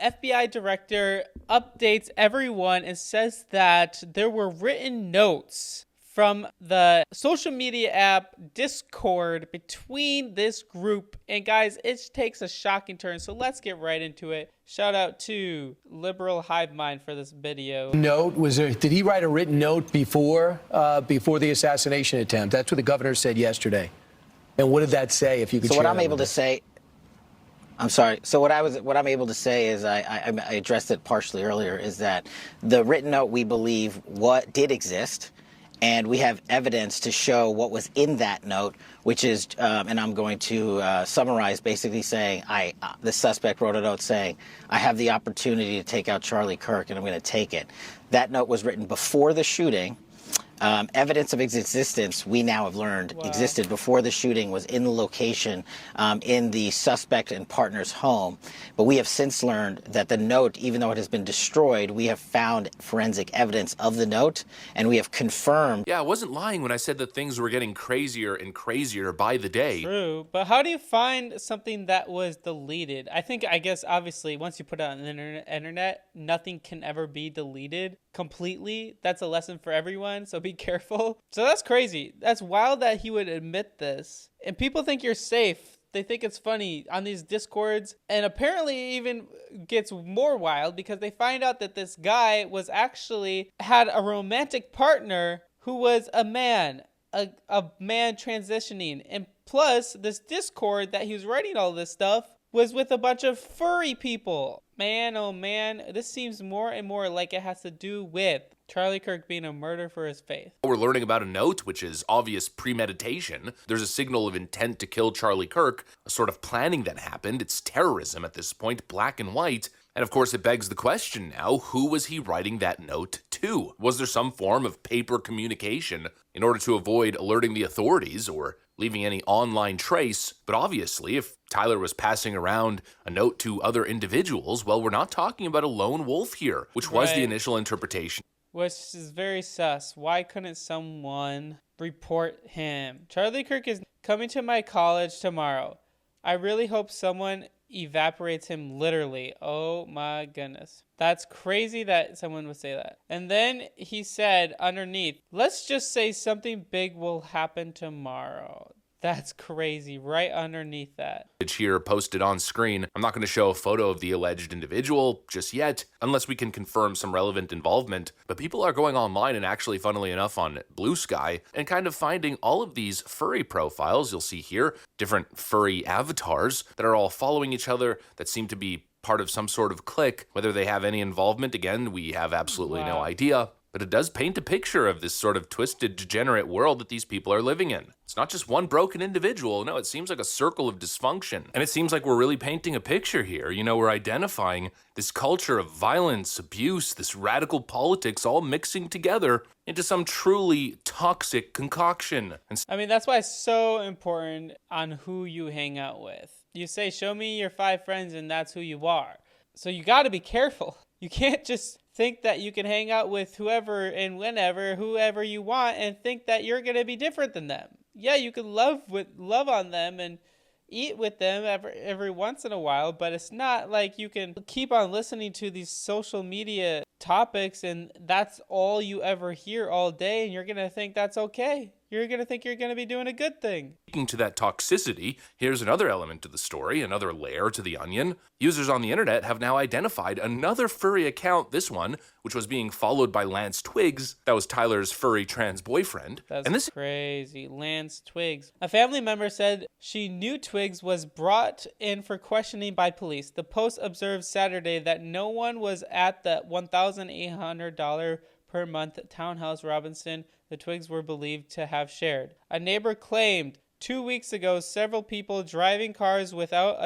FBI director updates everyone and says that there were written notes from the social media app Discord between this group. And guys, it takes a shocking turn. So let's get right into it. Shout out to Liberal Hive Mind for this video. Did he write a written note before the assassination attempt? That's what the governor said yesterday. And what did that say, if you could share? So what I'm able to say, I'm sorry. So what I'm able to say is I addressed it partially earlier, is that the written note, we believe, what did exist, and we have evidence to show what was in that note, which is, and I'm going to summarize, basically saying, the suspect wrote a note saying, I have the opportunity to take out Charlie Kirk, and I'm going to take it. That note was written before the shooting. Evidence of its existence, we now have learned, existed before the shooting, was in the location in the suspect and partner's home. But we have since learned that the note, even though it has been destroyed, we have found forensic evidence of the note, and we have confirmed. Yeah, I wasn't lying when I said that things were getting crazier and crazier by the day. True, but how do you find something that was deleted? I guess, obviously, once you put it on the internet, nothing can ever be deleted completely. That's a lesson for everyone, so be careful. So that's crazy. That's wild that he would admit this. And people think you're safe. They think it's funny on these Discords. And apparently even gets more wild because they find out that this guy was actually had a romantic partner who was a man transitioning. And plus, this Discord that he was writing all this stuff was with a bunch of furry people. Man, oh man, this seems more and more like it has to do with Charlie Kirk being a murderer for his faith. We're learning about a note, which is obvious premeditation. There's a signal of intent to kill Charlie Kirk, a sort of planning that happened. It's terrorism at this point, black and white. And of course, it begs the question now, who was he writing that note to? Was there some form of paper communication in order to avoid alerting the authorities or leaving any online trace? But obviously, if Tyler was passing around a note to other individuals, well, we're not talking about a lone wolf here, which was the initial interpretation. Which is very sus. Why couldn't someone report him? Charlie Kirk is coming to my college tomorrow. I really hope someone evaporates him literally. Oh my goodness. That's crazy that someone would say that. And then he said underneath, let's just say something big will happen tomorrow. That's crazy, right underneath that. Here posted on screen. I'm not going to show a photo of the alleged individual just yet, unless we can confirm some relevant involvement. But people are going online and actually, funnily enough, on Blue Sky and kind of finding all of these furry profiles. You'll see here different furry avatars that are all following each other that seem to be part of some sort of clique. Whether they have any involvement, again, we have absolutely no idea. But it does paint a picture of this sort of twisted, degenerate world that these people are living in. It's not just one broken individual. No, it seems like a circle of dysfunction. And it seems like we're really painting a picture here. You know, we're identifying this culture of violence, abuse, this radical politics all mixing together into some truly toxic concoction. I mean, that's why it's so important on who you hang out with. You say, show me your 5 friends, and that's who you are. So you got to be careful. You can't just think that you can hang out with whoever and whenever, whoever you want, and think that you're going to be different than them. Yeah, you can love on them and eat with them every once in a while, but it's not like you can keep on listening to these social media topics and that's all you ever hear all day, and you're going to think that's okay. You're going to think you're going to be doing a good thing. Speaking to that toxicity, here's another element to the story, another layer to the onion. Users on the internet have now identified another furry account, this one, which was being followed by Lance Twiggs. That was Tyler's furry trans boyfriend. That's crazy. Lance Twiggs. A family member said she knew Twiggs was brought in for questioning by police. The Post observed Saturday that no one was at the $1,800 per month townhouse Robinson the Twiggs were believed to have shared. A neighbor claimed 2 weeks ago several people driving cars without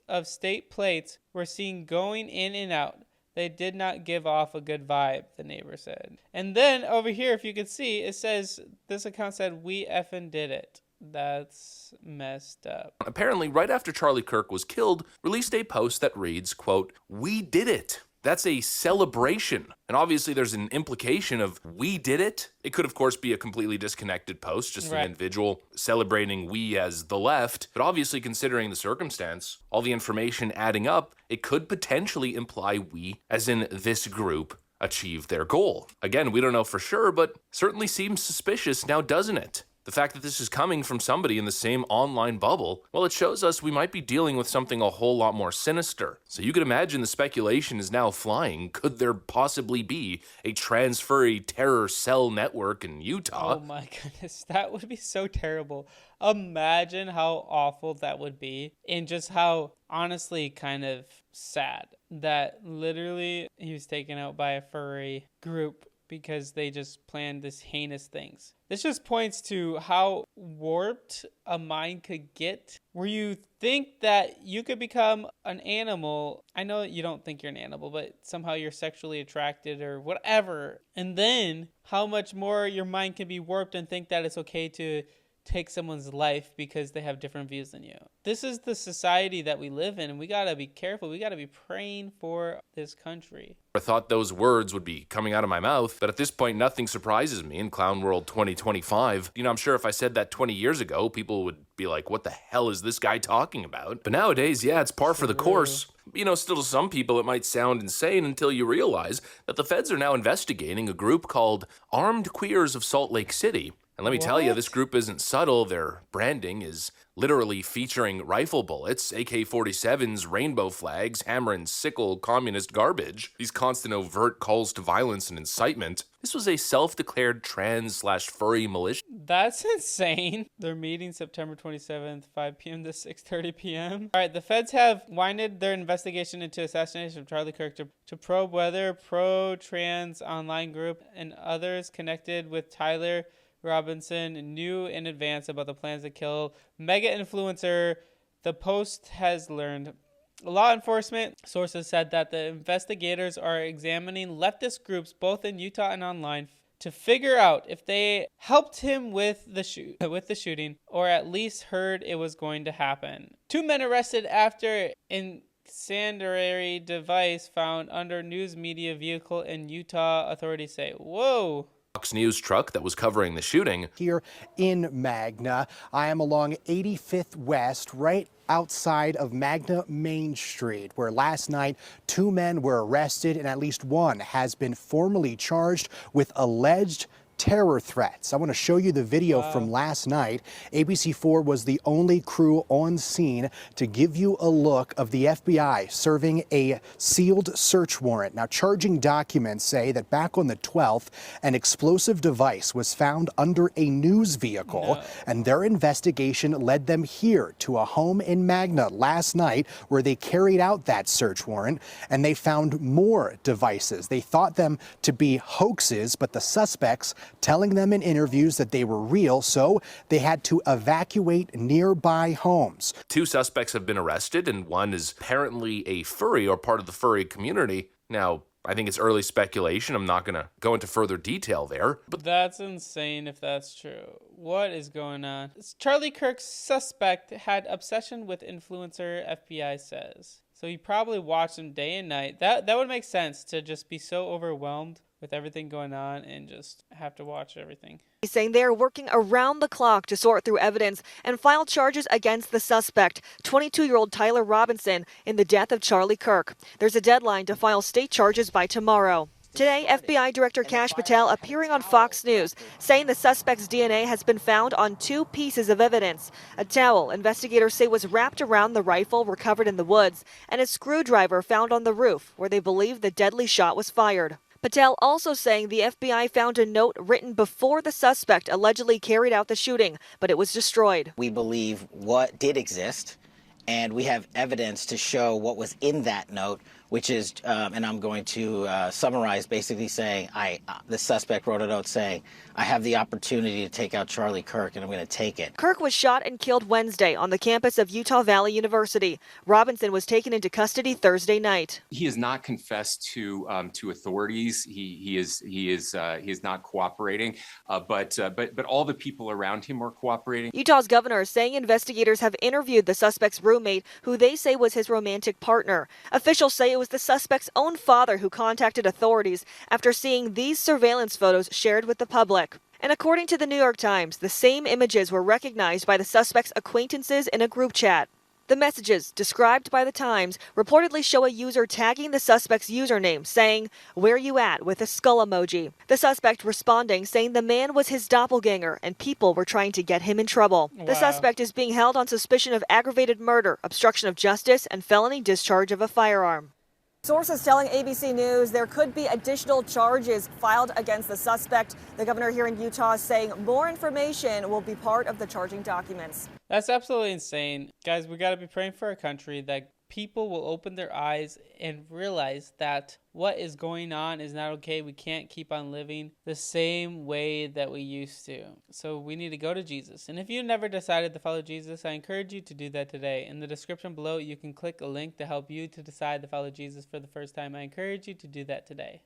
of state plates were seen going in and out. They did not give off a good vibe, the neighbor said. And then over here, if you can see, it says, this account said, we effing did it. That's messed up. Apparently, right after Charlie Kirk was killed, released a post that reads, quote, "We did it." That's a celebration. And obviously there's an implication of we did it. It could, of course, be a completely disconnected post, just an individual celebrating we as the left. But obviously, considering the circumstance, all the information adding up, it could potentially imply we, as in this group, achieved their goal. Again, we don't know for sure, but certainly seems suspicious now, doesn't it? The fact that this is coming from somebody in the same online bubble, well, it shows us we might be dealing with something a whole lot more sinister. So you could imagine the speculation is now flying. Could there possibly be a trans-furry terror cell network in Utah? Oh my goodness, that would be so terrible. Imagine how awful that would be, and just how honestly kind of sad that literally he was taken out by a furry group because they just planned this heinous things. This just points to how warped a mind could get, where you think that you could become an animal. I know you don't think you're an animal, but somehow you're sexually attracted or whatever. And then how much more your mind can be warped and think that it's okay to take someone's life because they have different views than you. This is the society that we live in, and we gotta be careful. We gotta be praying for this country. I thought those words would be coming out of my mouth, but at this point, nothing surprises me in Clown World 2025. I'm sure if I said that 20 years ago, people would be like, what the hell is this guy talking about? But nowadays, yeah, it's par for the course. Still to some people, it might sound insane until you realize that the feds are now investigating a group called Armed Queers of Salt Lake City. And let me tell you, this group isn't subtle. Their branding is literally featuring rifle bullets, AK-47s, rainbow flags, hammer and sickle communist garbage. These constant overt calls to violence and incitement. This was a self-declared trans/furry militia. That's insane. They're meeting September 27th, 5 p.m. to 6:30 p.m. All right, the feds have winded their investigation into assassination of Charlie Kirk to probe whether pro-trans online group and others connected with Tyler Robinson knew in advance about the plans to kill mega influencer. The Post has learned. Law enforcement sources said that the investigators are examining leftist groups both in Utah and online to figure out if they helped him with the shooting or at least heard it was going to happen. 2 men arrested after incendiary device found under news media vehicle in Utah, authorities say. Whoa. Fox News truck that was covering the shooting. Here in Magna, I am along 85th West, right outside of Magna Main Street, where last night 2 men were arrested and at least one has been formally charged with alleged terror threats. I want to show you the video from last night. ABC4 was the only crew on scene to give you a look of the FBI serving a sealed search warrant. Now, charging documents say that back on the 12th, an explosive device was found under a news vehicle, and their investigation led them here to a home in Magna last night where they carried out that search warrant, and they found more devices. They thought them to be hoaxes, but the suspects telling them in interviews that they were real, so they had to evacuate nearby homes. 2 suspects have been arrested, and one is apparently a furry or part of the furry community. Now, I think it's early speculation. I'm not going to go into further detail there. But that's insane if that's true. What is going on? Charlie Kirk's suspect had obsession with influencer, FBI says. So he probably watched him day and night. That would make sense, to just be so overwhelmed with everything going on and just have to watch everything. He's saying they are working around the clock to sort through evidence and file charges against the suspect, 22-year-old Tyler Robinson, in the death of Charlie Kirk. There's a deadline to file state charges by tomorrow. Today, FBI Director Kash Patel appearing on Fox News, saying the suspect's DNA has been found on 2 pieces of evidence. A towel investigators say was wrapped around the rifle recovered in the woods, and a screwdriver found on the roof where they believe the deadly shot was fired. Patel also saying the FBI found a note written before the suspect allegedly carried out the shooting, but it was destroyed. We believe what did exist, and we have evidence to show what was in that note, which is, and I'm going to summarize, basically saying, the suspect wrote a note saying, I have the opportunity to take out Charlie Kirk, and I'm going to take it. Kirk was shot and killed Wednesday on the campus of Utah Valley University. Robinson was taken into custody Thursday night. He has not confessed to authorities. He is not cooperating, but all the people around him are cooperating. Utah's governor is saying investigators have interviewed the suspect's roommate, who they say was his romantic partner. Officials say it was the suspect's own father who contacted authorities after seeing these surveillance photos shared with the public. And according to the New York Times, the same images were recognized by the suspect's acquaintances in a group chat. The messages, described by the Times, reportedly show a user tagging the suspect's username, saying, "Where you at?" with a skull emoji. The suspect responding, saying the man was his doppelganger and people were trying to get him in trouble. Wow. The suspect is being held on suspicion of aggravated murder, obstruction of justice, and felony discharge of a firearm. Sources telling ABC News there could be additional charges filed against the suspect. The governor here in Utah is saying more information will be part of the charging documents. That's absolutely insane. Guys, we got to be praying for our country that people will open their eyes and realize that what is going on is not okay. We can't keep on living the same way that we used to. So we need to go to Jesus. And if you never decided to follow Jesus, I encourage you to do that today. In the description below, you can click a link to help you to decide to follow Jesus for the first time. I encourage you to do that today.